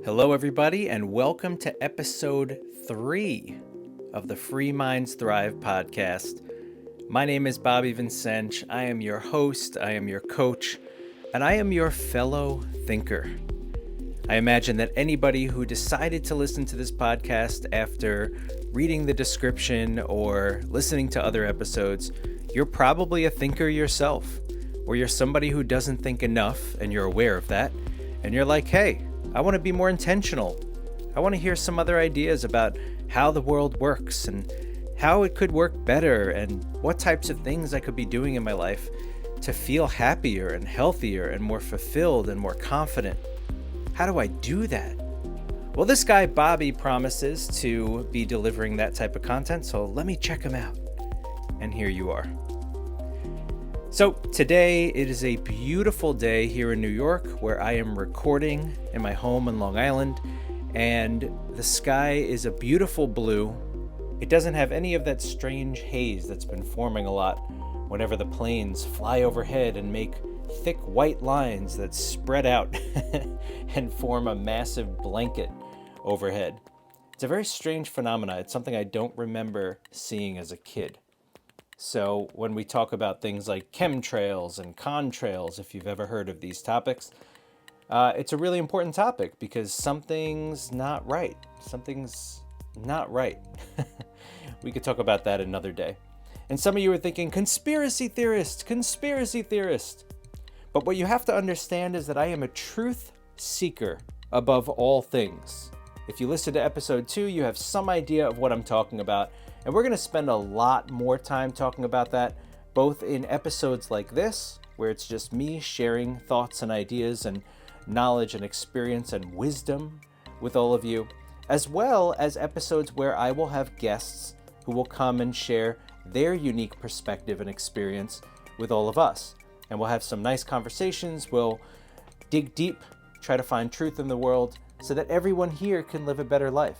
Hello, everybody, and welcome to episode 3 of the Free Minds Thrive podcast. My name is Bobby Vincench. I am your host, I am your coach, and I am your fellow thinker. I imagine that anybody who decided to listen to this podcast after reading the description or listening to other episodes, you're probably a thinker yourself, or you're somebody who doesn't think enough and you're aware of that, and you're like, hey, I want to be more intentional. I want to hear some other ideas about how the world works and how it could work better and what types of things I could be doing in my life to feel happier and healthier and more fulfilled and more confident. How do I do that? Well, this guy, Bobby, promises to be delivering that type of content, so let me check him out. And here you are. So today it is a beautiful day here in New York where I am recording in my home in Long Island, and the sky is a beautiful blue. It doesn't have any of that strange haze that's been forming a lot whenever the planes fly overhead and make thick white lines that spread out and form a massive blanket overhead. It's a very strange phenomenon. It's something I don't remember seeing as a kid. So when we talk about things like chemtrails and contrails, if you've ever heard of these topics, it's a really important topic because something's not right. Something's not right. We could talk about that another day. And some of you are thinking, conspiracy theorist, conspiracy theorist. But what you have to understand is that I am a truth seeker above all things. If you listen to episode 2, you have some idea of what I'm talking about. And we're going to spend a lot more time talking about that, both in episodes like this, where it's just me sharing thoughts and ideas and knowledge and experience and wisdom with all of you, as well as episodes where I will have guests who will come and share their unique perspective and experience with all of us. And we'll have some nice conversations. We'll dig deep, try to find truth in the world so that everyone here can live a better life.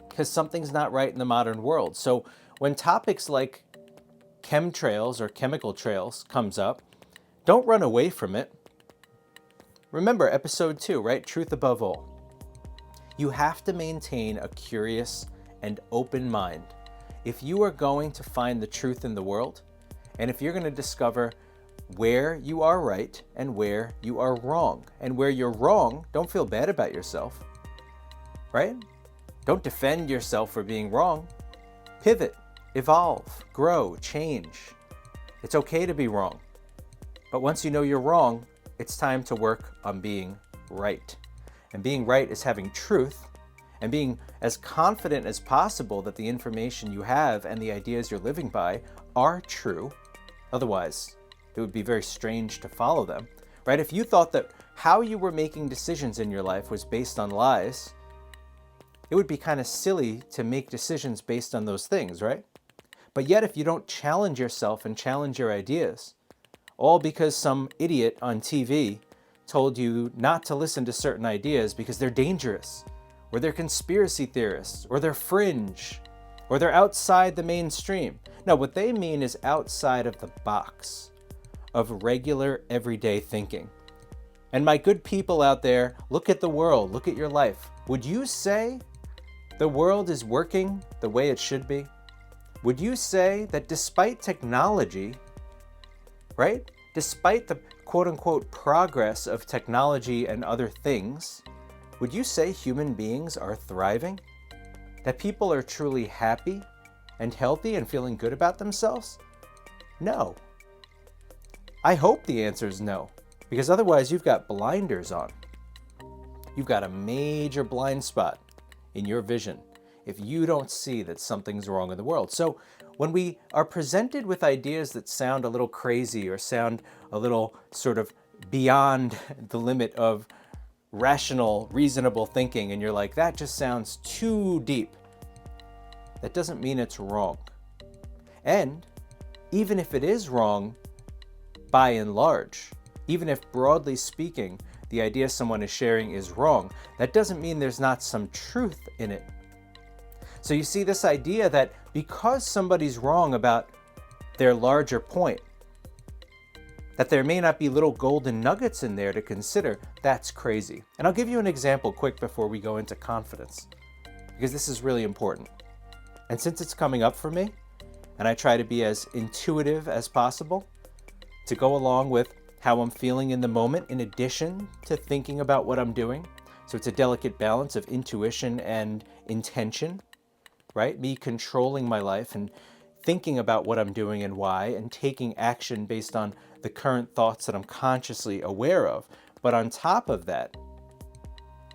Because something's not right in the modern world. So when topics like chemtrails or chemical trails comes up, don't run away from it. Remember episode 2, right? Truth above all. You have to maintain a curious and open mind. If you are going to find the truth in the world, and if you're going to discover where you are right and where you are wrong, and where you're wrong, don't feel bad about yourself, right? Don't defend yourself for being wrong. Pivot, evolve, grow, change. It's okay to be wrong. But once you know you're wrong, it's time to work on being right. And being right is having truth and being as confident as possible that the information you have and the ideas you're living by are true. Otherwise, it would be very strange to follow them, right? If you thought that how you were making decisions in your life was based on lies, it would be kind of silly to make decisions based on those things, right? But yet, if you don't challenge yourself and challenge your ideas, all because some idiot on TV told you not to listen to certain ideas because they're dangerous, or they're conspiracy theorists, or they're fringe, or they're outside the mainstream. No, what they mean is outside of the box of regular, everyday thinking. And my good people out there, look at the world, look at your life. Would you say the world is working the way it should be? Would you say that despite technology, right? Despite the quote-unquote progress of technology and other things, would you say human beings are thriving? That people are truly happy and healthy and feeling good about themselves? No. I hope the answer is no, because otherwise you've got blinders on. You've got a major blind spot in your vision if you don't see that something's wrong in the world. So when we are presented with ideas that sound a little crazy or sound a little sort of beyond the limit of rational, reasonable thinking, and you're like, that just sounds too deep, that doesn't mean it's wrong. And even if it is wrong, by and large, even if broadly speaking, the idea someone is sharing is wrong, that doesn't mean there's not some truth in it. So you see this idea that because somebody's wrong about their larger point, that there may not be little golden nuggets in there to consider, that's crazy. And I'll give you an example quick before we go into confidence, because this is really important. And since it's coming up for me, and I try to be as intuitive as possible to go along with how I'm feeling in the moment, in addition to thinking about what I'm doing. So it's a delicate balance of intuition and intention, right? Me controlling my life and thinking about what I'm doing and why, and taking action based on the current thoughts that I'm consciously aware of. But on top of that,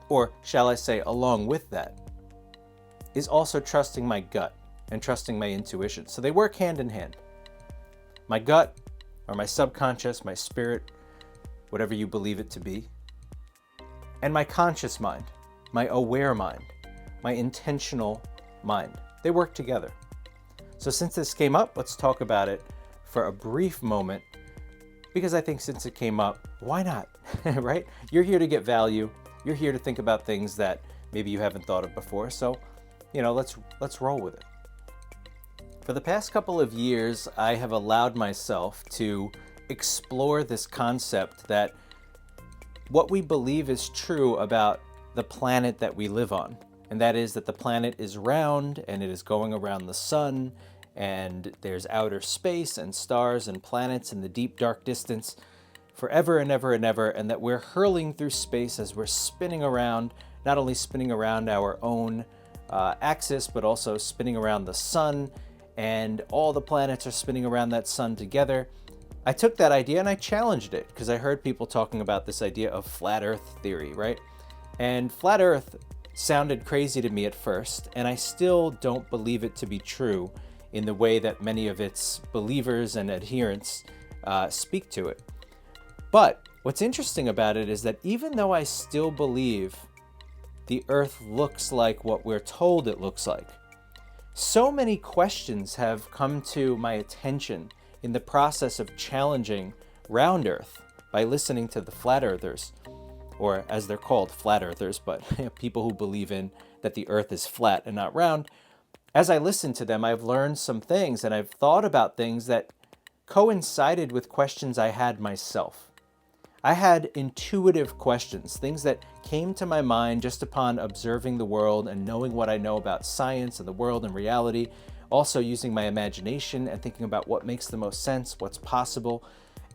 or shall I say along with that, is also trusting my gut and trusting my intuition. So they work hand in hand. My gut, or my subconscious, my spirit, whatever you believe it to be, and my conscious mind, my aware mind, my intentional mind. They work together. So since this came up, let's talk about it for a brief moment, because I think since it came up, why not, right? You're here to get value. You're here to think about things that maybe you haven't thought of before. So, let's roll with it. For the past couple of years, I have allowed myself to explore this concept that what we believe is true about the planet that we live on. And that is that the planet is round and it is going around the sun, and there's outer space and stars and planets in the deep dark distance forever and ever and ever, and that we're hurling through space as we're spinning around, not only spinning around our own axis, but also spinning around the sun, and all the planets are spinning around that sun together. I took that idea and I challenged it because I heard people talking about this idea of flat earth theory, right? And flat earth sounded crazy to me at first, and I still don't believe it to be true in the way that many of its believers and adherents speak to it. But what's interesting about it is that even though I still believe the earth looks like what we're told it looks like, so many questions have come to my attention in the process of challenging round earth by listening to the flat earthers, or as they're called, flat earthers, but people who believe in that the earth is flat and not round. As I listen to them, I've learned some things, and I've thought about things that coincided with questions I had myself. I had intuitive questions, things that came to my mind just upon observing the world and knowing what I know about science and the world and reality, also using my imagination and thinking about what makes the most sense, what's possible.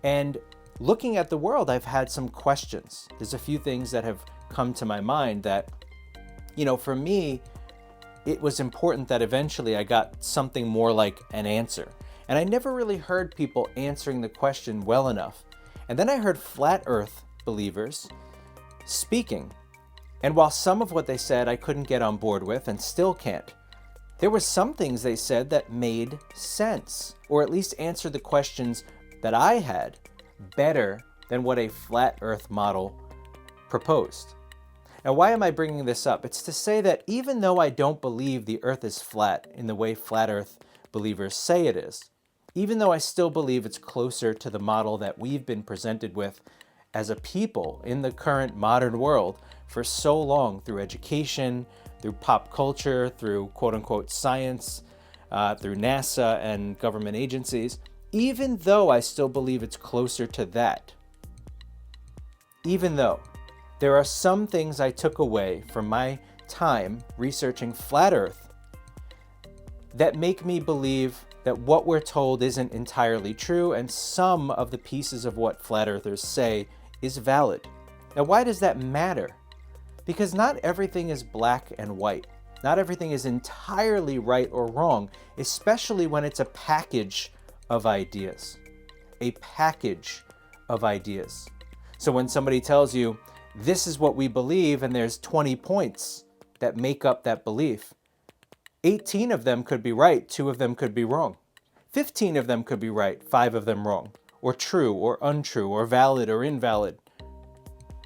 And looking at the world, I've had some questions. There's a few things that have come to my mind that, for me, it was important that eventually I got something more like an answer. And I never really heard people answering the question well enough. And then I heard flat earth believers speaking. And while some of what they said I couldn't get on board with and still can't, there were some things they said that made sense, or at least answered the questions that I had better than what a flat earth model proposed. Now, why am I bringing this up? It's to say that even though I don't believe the earth is flat in the way flat earth believers say it is, even though I still believe it's closer to the model that we've been presented with as a people in the current modern world for so long through education, through pop culture, through quote-unquote science, through NASA and government agencies, even though I still believe it's closer to that, even though there are some things I took away from my time researching flat earth that make me believe that what we're told isn't entirely true, and some of the pieces of what flat earthers say is valid. Now, why does that matter? Because not everything is black and white. Not everything is entirely right or wrong, especially when it's a package of ideas. A package of ideas. So when somebody tells you, this is what we believe, and there's 20 points that make up that belief, 18 of them could be right, 2 of them could be wrong. 15 of them could be right, 5 of them wrong, or true or untrue, or valid or invalid,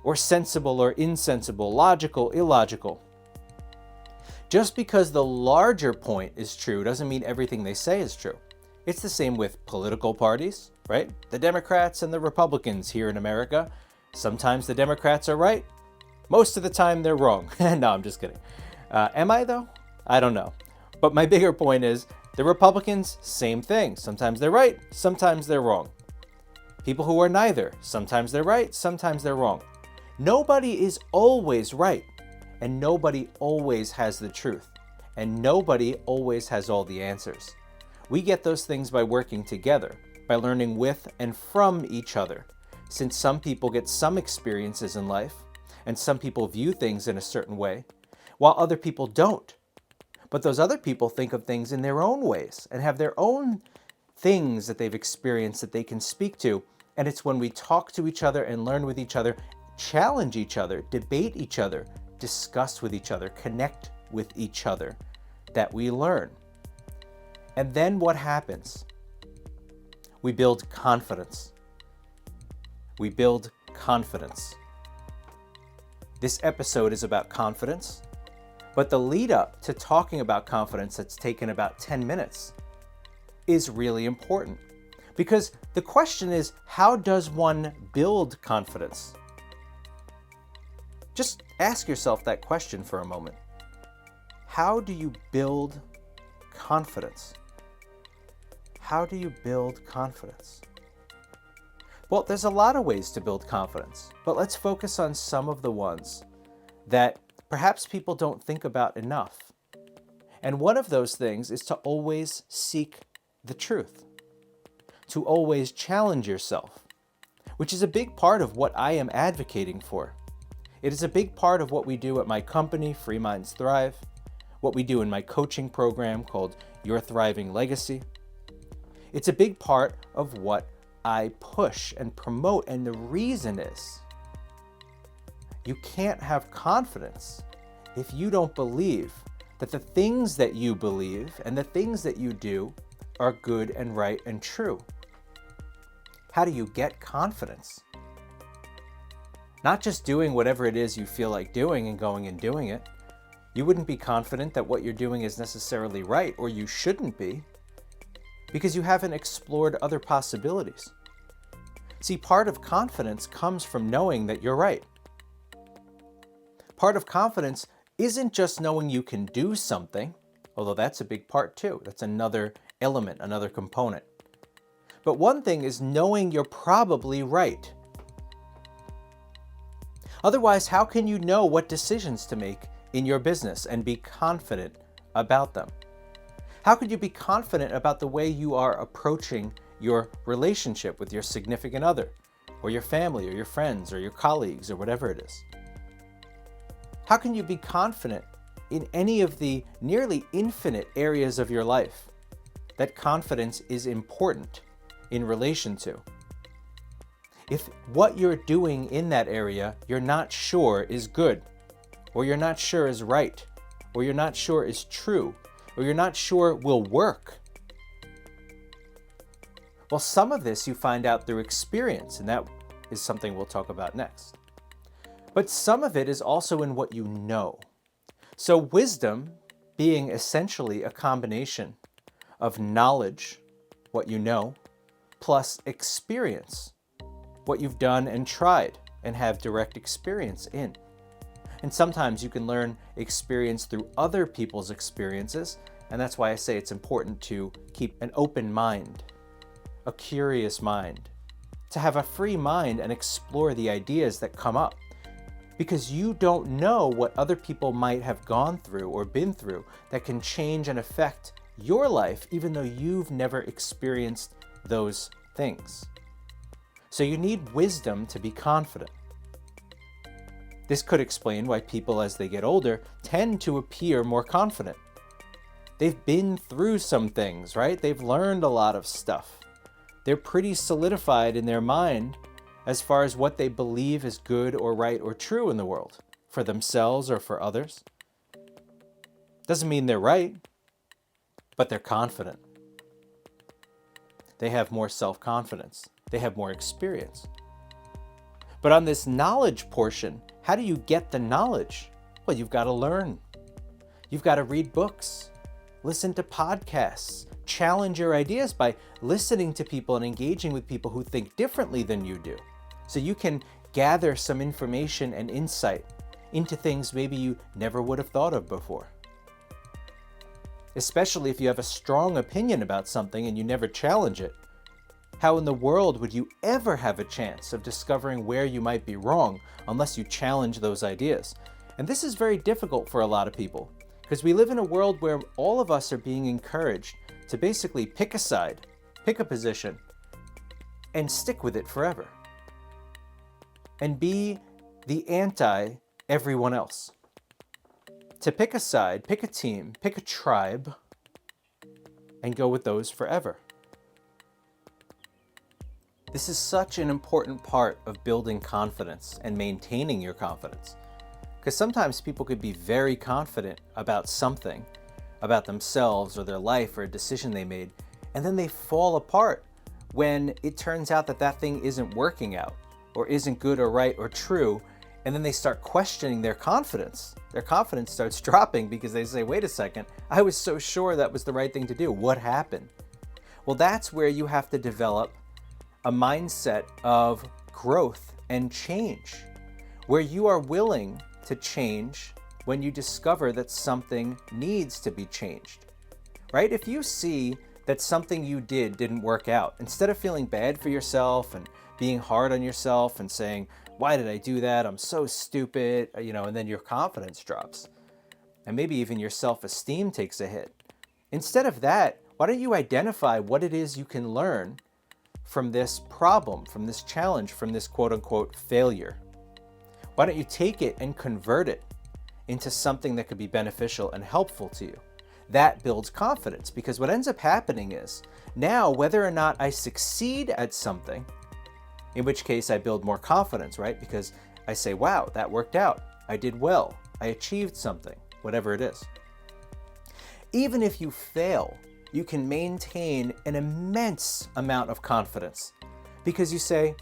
or sensible or insensible, logical, illogical. Just because the larger point is true doesn't mean everything they say is true. It's the same with political parties, right? The Democrats and the Republicans here in America. Sometimes the Democrats are right. Most of the time they're wrong. No, I'm just kidding. Am I though? I don't know. But my bigger point is the Republicans, same thing. Sometimes they're right, sometimes they're wrong. people who are neither. Sometimes they're right, sometimes they're wrong. Nobody is always right, and nobody always has the truth, and nobody always has all the answers. We get those things by working together, by learning with and from each other, since some people get some experiences in life, and some people view things in a certain way, while other people don't. But those other people think of things in their own ways and have their own things that they've experienced that they can speak to. And it's when we talk to each other and learn with each other, challenge each other, debate each other, discuss with each other, connect with each other, that we learn. And then what happens? We build confidence. We build confidence. This episode is about confidence, but the lead up to talking about confidence that's taken about 10 minutes is really important. Because the question is, how does one build confidence? Just ask yourself that question for a moment. How do you build confidence? How do you build confidence? Well, there's a lot of ways to build confidence, but let's focus on some of the ones that perhaps people don't think about enough. And one of those things is to always seek the truth, to always challenge yourself, which is a big part of what I am advocating for. It is a big part of what we do at my company, Free Minds Thrive, what we do in my coaching program called Your Thriving Legacy. It's a big part of what I push and promote, and the reason is you can't have confidence if you don't believe that the things that you believe and the things that you do are good and right and true. How do you get confidence? Not just doing whatever it is you feel like doing and going and doing it. You wouldn't be confident that what you're doing is necessarily right, or you shouldn't be, because you haven't explored other possibilities. See, part of confidence comes from knowing that you're right. Part of confidence isn't just knowing you can do something, although that's a big part too. That's another element, another component. But one thing is knowing you're probably right. Otherwise, how can you know what decisions to make in your business and be confident about them? How could you be confident about the way you are approaching your relationship with your significant other, or your family, or your friends, or your colleagues, or whatever it is? How can you be confident in any of the nearly infinite areas of your life that confidence is important in relation to? If what you're doing in that area you're not sure is good, or you're not sure is right, or you're not sure is true, or you're not sure will work, well, some of this you find out through experience, and that is something we'll talk about next. But some of it is also in what you know. So wisdom being essentially a combination of knowledge, what you know, plus experience, what you've done and tried and have direct experience in. And sometimes you can learn experience through other people's experiences, and that's why I say it's important to keep an open mind, a curious mind, to have a free mind and explore the ideas that come up. Because you don't know what other people might have gone through or been through that can change and affect your life, even though you've never experienced those things. So you need wisdom to be confident. This could explain why people, as they get older, tend to appear more confident. They've been through some things, right? They've learned a lot of stuff. They're pretty solidified in their mind as far as what they believe is good or right or true in the world, for themselves or for others. Doesn't mean they're right, but they're confident. They have more self-confidence. They have more experience. But on this knowledge portion, how do you get the knowledge? Well, you've got to learn. You've got to read books, listen to podcasts, challenge your ideas by listening to people and engaging with people who think differently than you do. So you can gather some information and insight into things maybe you never would have thought of before. Especially if you have a strong opinion about something and you never challenge it, How in the world would you ever have a chance of discovering where you might be wrong unless you challenge those ideas? And this is very difficult for a lot of people because we live in a world where all of us are being encouraged to basically pick a side, pick a position, and stick with it forever. And be the anti-everyone else. To pick a side, pick a team, pick a tribe, and go with those forever. This is such an important part of building confidence and maintaining your confidence. Because sometimes people could be very confident about something, about themselves or their life or a decision they made, and then they fall apart when it turns out that that thing isn't working out or isn't good or right or true, and then they start questioning their confidence. Their confidence starts dropping because they say, wait a second, I was so sure that was the right thing to do. What happened? Well, that's where you have to develop a mindset of growth and change, where you are willing to change when you discover that something needs to be changed, right? If you see that something you didn't work out, instead of feeling bad for yourself and being hard on yourself and saying, why did I do that? I'm so stupid, and then your confidence drops. And maybe even your self-esteem takes a hit. Instead of that, why don't you identify what it is you can learn from this problem, from this challenge, from this quote-unquote failure? Why don't you take it and convert it into something that could be beneficial and helpful to you? That builds confidence, because what ends up happening is now whether or not I succeed at something, in which case I build more confidence, right? Because I say, wow, that worked out. I did well. I achieved something, whatever it is. Even if you fail, you can maintain an immense amount of confidence because you say,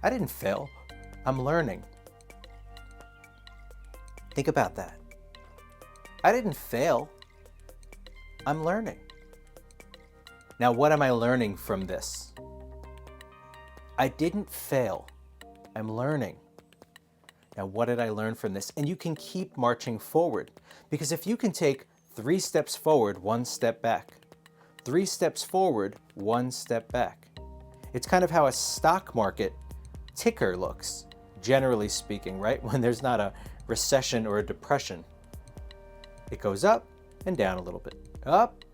I didn't fail. I'm learning. Think about that. I didn't fail. I'm learning. Now, what am I learning from this? I didn't fail. I'm learning. Now, what did I learn from this? And you can keep marching forward, because if you can take 3 steps forward, 1 step back, 3 steps forward, 1 step back. It's kind of how a stock market ticker looks, generally speaking, right? When there's not a recession or a depression. It goes up and down a little bit, up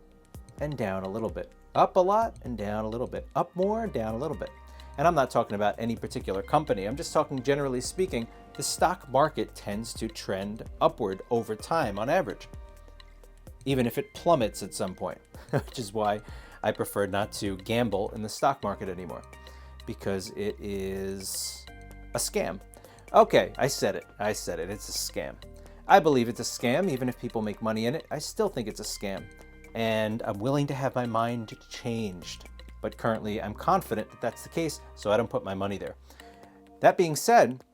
and down a little bit, up a lot and down a little bit, up more and down a little bit. And I'm not talking about any particular company. I'm just talking generally speaking, the stock market tends to trend upward over time on average, even if it plummets at some point, which is why I prefer not to gamble in the stock market anymore, because it is a scam. Okay, I said it. It's a scam. I believe it's a scam, even if people make money in it. I still think it's a scam, and I'm willing to have my mind changed. But currently I'm confident that that's the case, so I don't put my money there. That being said,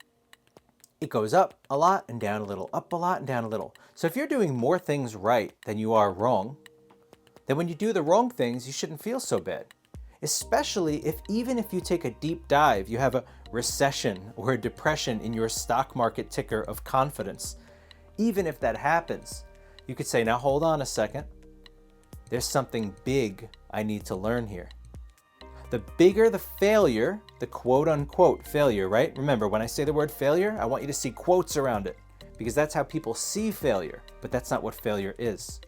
it goes up a lot and down a little, up a lot and down a little. So if you're doing more things right than you are wrong, then when you do the wrong things, you shouldn't feel so bad. Especially even if you take a deep dive, you have a recession or a depression in your stock market ticker of confidence. Even if that happens, you could say, now hold on a second. There's something big I need to learn here. The bigger the failure, the quote-unquote failure, right? Remember, when I say the word failure, I want you to see quotes around it, because that's how people see failure, but that's not what failure is.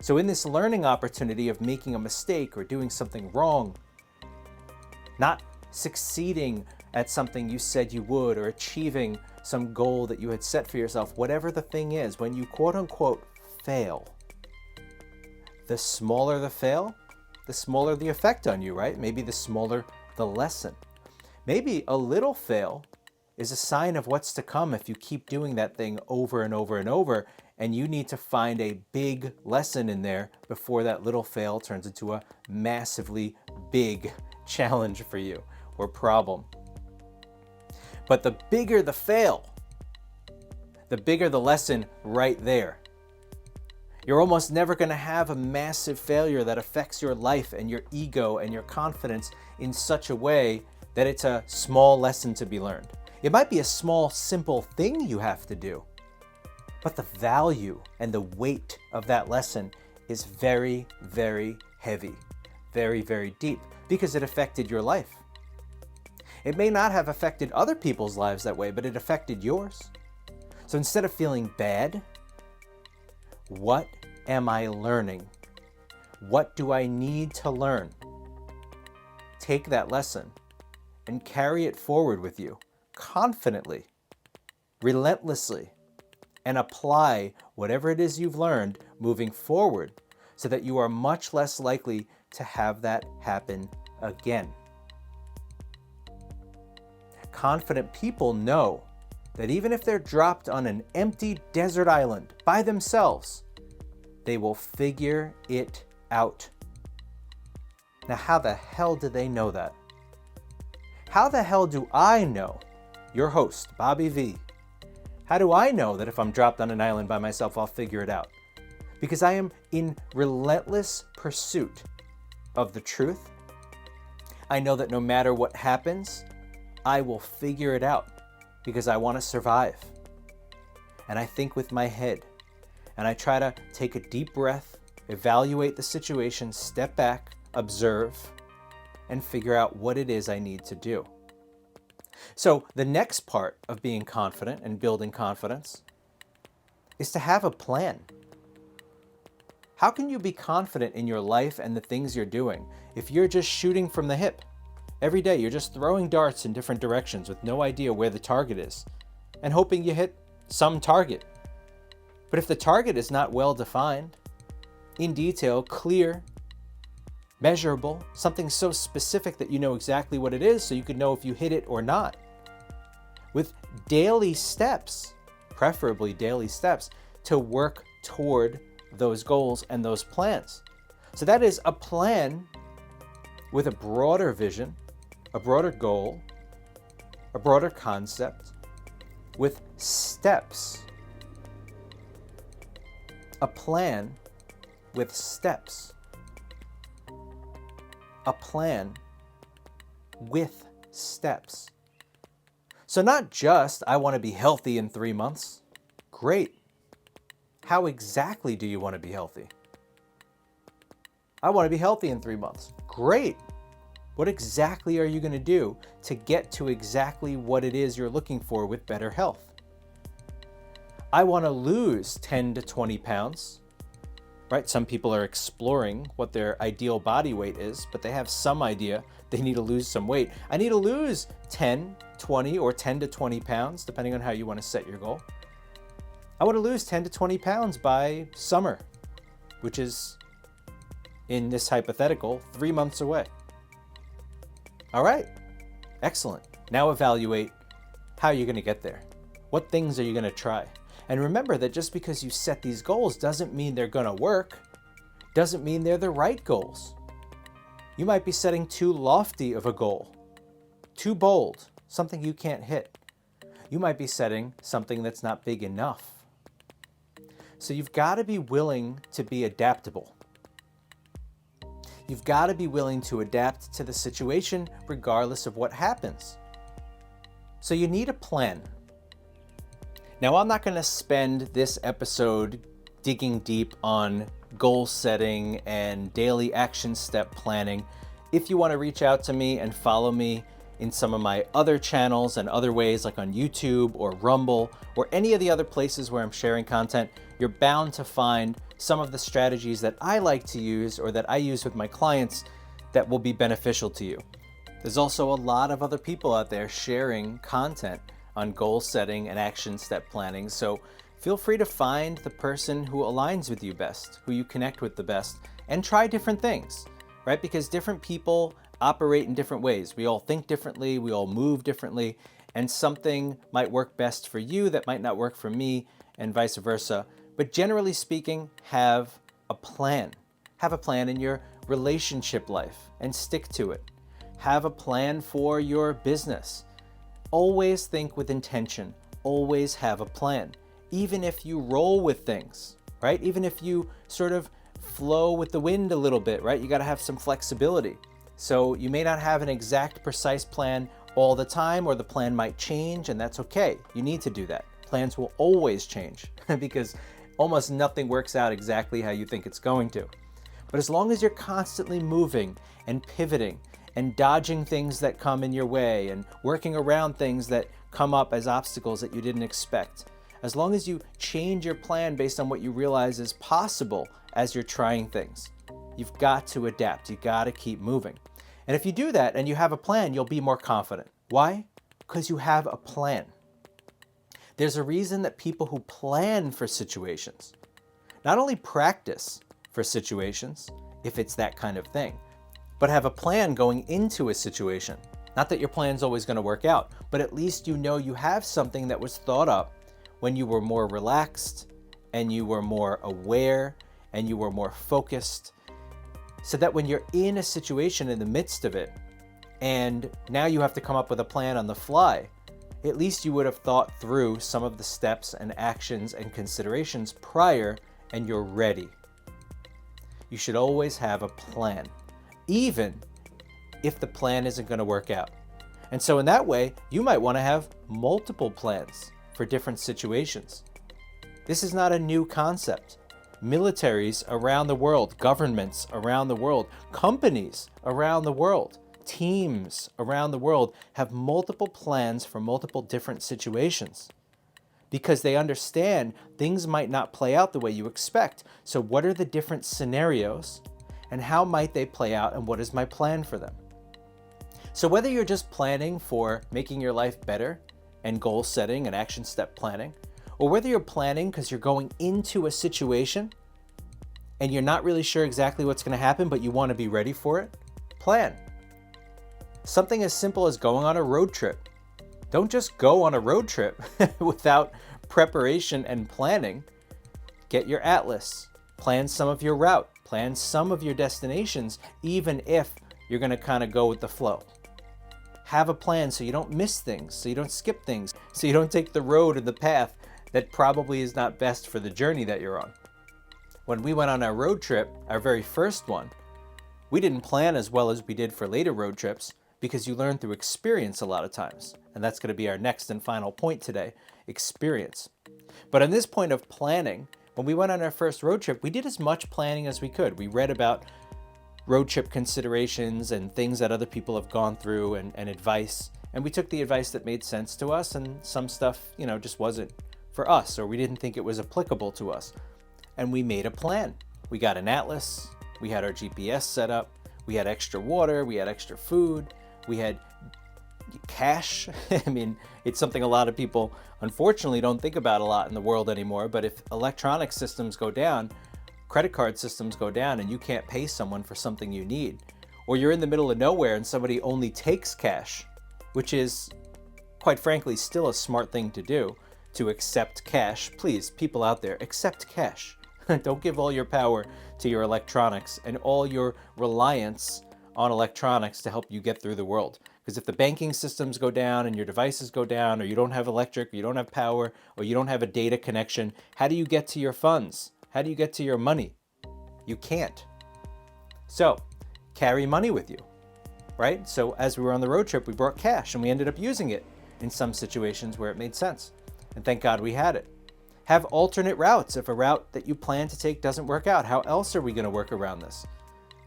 So in this learning opportunity of making a mistake or doing something wrong, not succeeding at something you said you would, or achieving some goal that you had set for yourself, whatever the thing is, when you quote-unquote fail, the smaller the fail, the smaller the effect on you, right? Maybe the smaller the lesson. Maybe a little fail is a sign of what's to come if you keep doing that thing over and over and over, and you need to find a big lesson in there before that little fail turns into a massively big challenge for you or problem. But the bigger the fail, the bigger the lesson right there. You're almost never going to have a massive failure that affects your life and your ego and your confidence in such a way that it's a small lesson to be learned. It might be a small, simple thing you have to do, but the value and the weight of that lesson is very, very heavy, very, very deep, because it affected your life. It may not have affected other people's lives that way, but it affected yours. So instead of feeling bad, what am I learning? What do I need to learn? Take that lesson and carry it forward with you confidently, relentlessly, and apply whatever it is you've learned moving forward so that you are much less likely to have that happen again. Confident people know that even if they're dropped on an empty desert island by themselves, they will figure it out. Now, how the hell do they know that? How the hell do I know, your host, Bobby V, how do I know that if I'm dropped on an island by myself, I'll figure it out? Because I am in relentless pursuit of the truth. I know that no matter what happens, I will figure it out because I want to survive. And I think with my head, and I try to take a deep breath, evaluate the situation, step back, observe, and figure out what it is I need to do. So the next part of being confident and building confidence is to have a plan. How can you be confident in your life and the things you're doing if you're just shooting from the hip? Every day you're just throwing darts in different directions with no idea where the target is and hoping you hit some target. But if the target is not well defined, in detail, clear, measurable, something so specific that you know exactly what it is so you can know if you hit it or not. With daily steps, preferably daily steps, to work toward those goals and those plans. So that is a plan with a broader vision, a broader goal, a broader concept, with steps. A plan with steps. A plan with steps. So not just, I want to be healthy in 3 months. Great. How exactly do you want to be healthy? I want to be healthy in 3 months. Great. What exactly are you going to do to get to exactly what it is you're looking for with better health? I want to lose 10 to 20 pounds. Right? Some people are exploring what their ideal body weight is, but they have some idea they need to lose some weight. I need to lose 10, 20, or 10 to 20 pounds, depending on how you want to set your goal. I want to lose 10 to 20 pounds by summer, which is, in this hypothetical, 3 months away. All right, excellent. Now evaluate how you're going to get there. What things are you going to try? And remember that just because you set these goals doesn't mean they're going to work, doesn't mean they're the right goals. You might be setting too lofty of a goal, too bold, something you can't hit. You might be setting something that's not big enough. So you've got to be willing to be adaptable. You've got to be willing to adapt to the situation regardless of what happens. So you need a plan. Now, I'm not going to spend this episode digging deep on goal setting and daily action step planning. If you want to reach out to me and follow me in some of my other channels and other ways, like on YouTube or Rumble or any of the other places where I'm sharing content, you're bound to find some of the strategies that I like to use or that I use with my clients that will be beneficial to you. There's also a lot of other people out there sharing content on goal setting and action step planning. So feel free to find the person who aligns with you best, who you connect with the best, and try different things, right? Because different people operate in different ways. We all think differently, we all move differently, and something might work best for you that might not work for me, and vice versa. But generally speaking, have a plan. Have a plan in your relationship life and stick to it. Have a plan for your business. Always think with intention. Always have a plan. Even if you roll with things, right? Even if you sort of flow with the wind a little bit, right? You got to have some flexibility. So you may not have an exact, precise plan all the time, or the plan might change, and that's okay. You need to do that. Plans will always change because almost nothing works out exactly how you think it's going to. But as long as you're constantly moving and pivoting and dodging things that come in your way and working around things that come up as obstacles that you didn't expect. As long as you change your plan based on what you realize is possible as you're trying things, you've got to adapt. You got to keep moving. And if you do that and you have a plan, you'll be more confident. Why? Because you have a plan. There's a reason that people who plan for situations not only practice for situations, if it's that kind of thing, but have a plan going into a situation. Not that your plan's always going to work out, but at least you know you have something that was thought up when you were more relaxed and you were more aware and you were more focused, so that when you're in a situation in the midst of it and now you have to come up with a plan on the fly, at least you would have thought through some of the steps and actions and considerations prior and you're ready. You should always have a plan, even if the plan isn't going to work out. And so in that way, you might want to have multiple plans for different situations. This is not a new concept. Militaries around the world, governments around the world, companies around the world, teams around the world have multiple plans for multiple different situations because they understand things might not play out the way you expect. So what are the different scenarios and how might they play out and what is my plan for them? So whether you're just planning for making your life better and goal setting and action step planning, or whether you're planning because you're going into a situation and you're not really sure exactly what's going to happen, but you want to be ready for it, plan. Something as simple as going on a road trip. Don't just go on a road trip without preparation and planning. Get your atlas, plan some of your route, plan some of your destinations, even if you're going to kind of go with the flow. Have a plan so you don't miss things, so you don't skip things, so you don't take the road or the path that probably is not best for the journey that you're on. When we went on our road trip, our very first one, we didn't plan as well as we did for later road trips because you learn through experience a lot of times. And that's going to be our next and final point today, experience. But on this point of planning, when we went on our first road trip, we did as much planning as we could. We read about road trip considerations and things that other people have gone through and advice. And we took the advice that made sense to us, and some stuff, just wasn't for us, or we didn't think it was applicable to us. And we made a plan. We got an atlas, we had our GPS set up, we had extra water, we had extra food, we had cash. I mean, it's something a lot of people unfortunately don't think about a lot in the world anymore, but if electronic systems go down, credit card systems go down and you can't pay someone for something you need, or you're in the middle of nowhere and somebody only takes cash, which is quite frankly still a smart thing to do, to accept cash. Please, people out there, accept cash. Don't give all your power to your electronics and all your reliance on electronics to help you get through the world. Because if the banking systems go down and your devices go down, or you don't have electric, or you don't have power, or you don't have a data connection, how do you get to your funds? How do you get to your money? You can't. So carry money with you, right? So as we were on the road trip, we brought cash and we ended up using it in some situations where it made sense. And thank God we had it. Have alternate routes. If a route that you plan to take doesn't work out, how else are we going to work around this?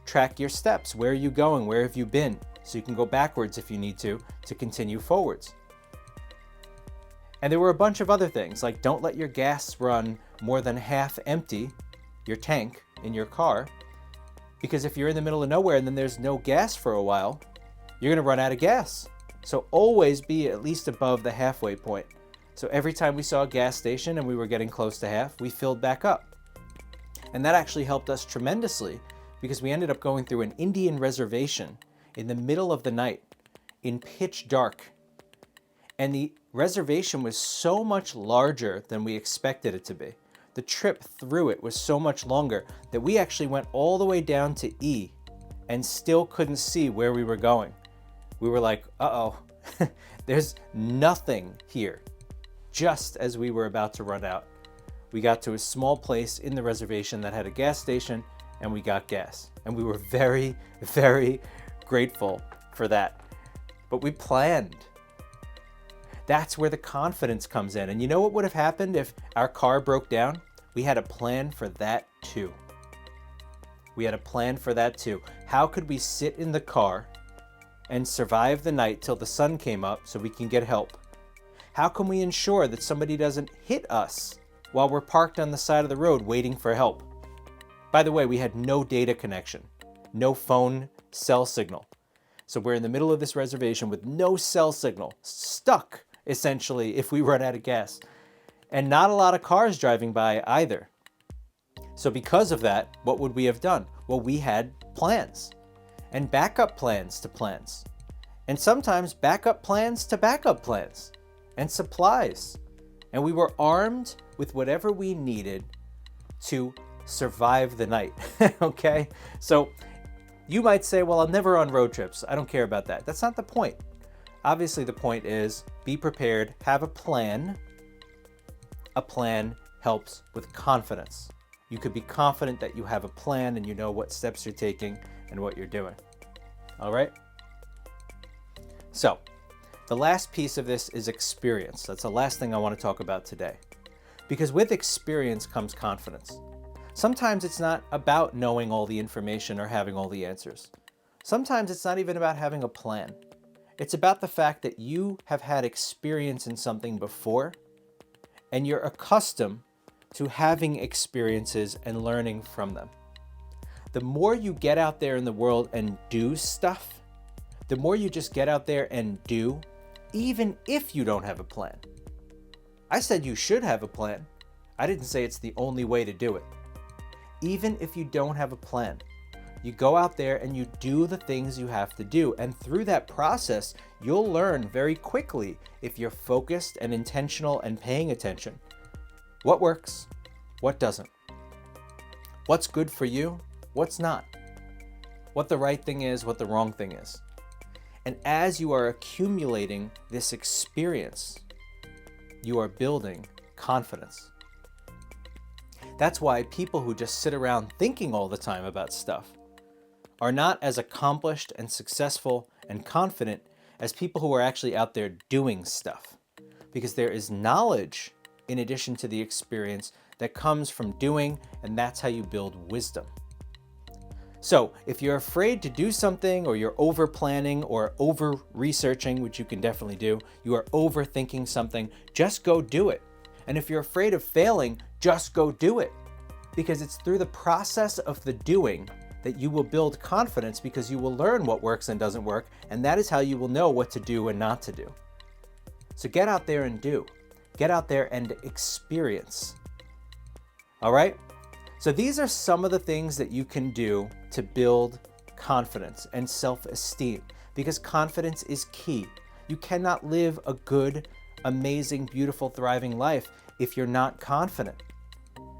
Track your steps. Where are you going? Where have you been? So you can go backwards if you need to continue forwards. And there were a bunch of other things, like don't let your gas run more than half empty, your tank in your car, because if you're in the middle of nowhere and then there's no gas for a while, you're going to run out of gas. So always be at least above the halfway point. So every time we saw a gas station and we were getting close to half, we filled back up. And that actually helped us tremendously because we ended up going through an Indian reservation in the middle of the night in pitch dark. And the reservation was so much larger than we expected it to be. The trip through it was so much longer that we actually went all the way down to E and still couldn't see where we were going. We were like, uh-oh, there's nothing here. Just as we were about to run out, we got to a small place in the reservation that had a gas station and we got gas. And we were very, very grateful for that. But we planned. That's where the confidence comes in. And you know what would have happened if our car broke down? We had a plan for that too. We had a plan for that too. How could we sit in the car and survive the night till the sun came up so we can get help? How can we ensure that somebody doesn't hit us while we're parked on the side of the road waiting for help? By the way, we had no data connection, no phone cell signal. So we're in the middle of this reservation with no cell signal, stuck essentially if we run out of gas. And not a lot of cars driving by either. So because of that, what would we have done? Well, we had plans and backup plans to plans. And sometimes backup plans to backup plans and supplies. And we were armed with whatever we needed to survive the night, okay? So you might say, well, I'm never on road trips. I don't care about that. That's not the point. Obviously, the point is be prepared, have a plan. A plan helps with confidence. You could be confident that you have a plan and you know what steps you're taking and what you're doing. All right? So, the last piece of this is experience. That's the last thing I want to talk about today. Because with experience comes confidence. Sometimes it's not about knowing all the information or having all the answers. Sometimes it's not even about having a plan. It's about the fact that you have had experience in something before and you're accustomed to having experiences and learning from them. The more you get out there in the world and do stuff, the more you just get out there and do, even if you don't have a plan. I said you should have a plan. I didn't say it's the only way to do it. Even if you don't have a plan, you go out there and you do the things you have to do. And through that process, you'll learn very quickly if you're focused and intentional and paying attention. What works? What doesn't? What's good for you? What's not? What the right thing is, what the wrong thing is. And as you are accumulating this experience, you are building confidence. That's why people who just sit around thinking all the time about stuff are not as accomplished and successful and confident as people who are actually out there doing stuff. Because there is knowledge in addition to the experience that comes from doing, and that's how you build wisdom. So if you're afraid to do something, or you're over planning or over researching, which you can definitely do, you are overthinking something, just go do it. And if you're afraid of failing, just go do it. Because it's through the process of the doing that you will build confidence, because you will learn what works and doesn't work, and that is how you will know what to do and not to do. So get out there and do. Get out there and experience. All right? So these are some of the things that you can do to build confidence and self-esteem, because confidence is key. You cannot live a good, amazing, beautiful, thriving life if you're not confident.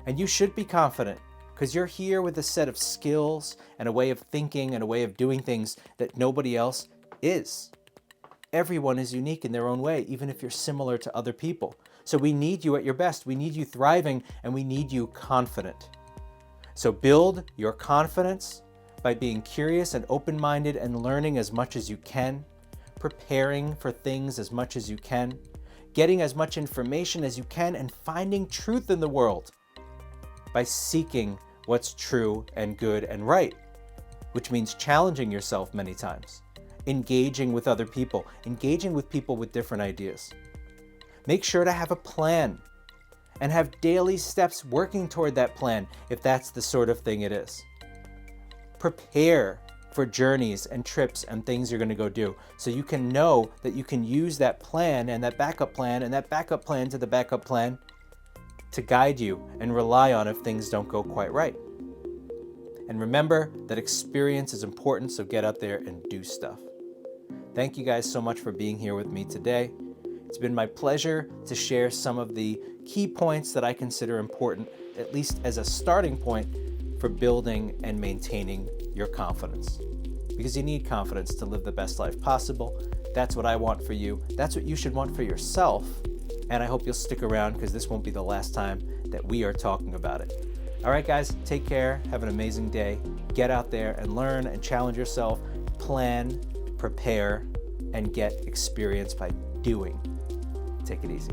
And you should be confident, because you're here with a set of skills and a way of thinking and a way of doing things that nobody else is. Everyone is unique in their own way, even if you're similar to other people. So we need you at your best. We need you thriving, and we need you confident. So build your confidence by being curious and open-minded and learning as much as you can, preparing for things as much as you can, getting as much information as you can, and finding truth in the world by seeking what's true and good and right, which means challenging yourself many times, engaging with other people, engaging with people with different ideas. Make sure to have a plan and have daily steps working toward that plan if that's the sort of thing it is. Prepare for journeys and trips and things you're going to go do so you can know that you can use that plan and that backup plan and that backup plan to the backup plan to guide you and rely on if things don't go quite right. And remember that experience is important, so get out there and do stuff. Thank you guys so much for being here with me today. It's been my pleasure to share some of the key points that I consider important, at least as a starting point for building and maintaining your confidence. Because you need confidence to live the best life possible. That's what I want for you. That's what you should want for yourself. And I hope you'll stick around, because this won't be the last time that we are talking about it. All right, guys, take care. Have an amazing day. Get out there and learn and challenge yourself. Plan, prepare, and get experience by doing. Take it easy.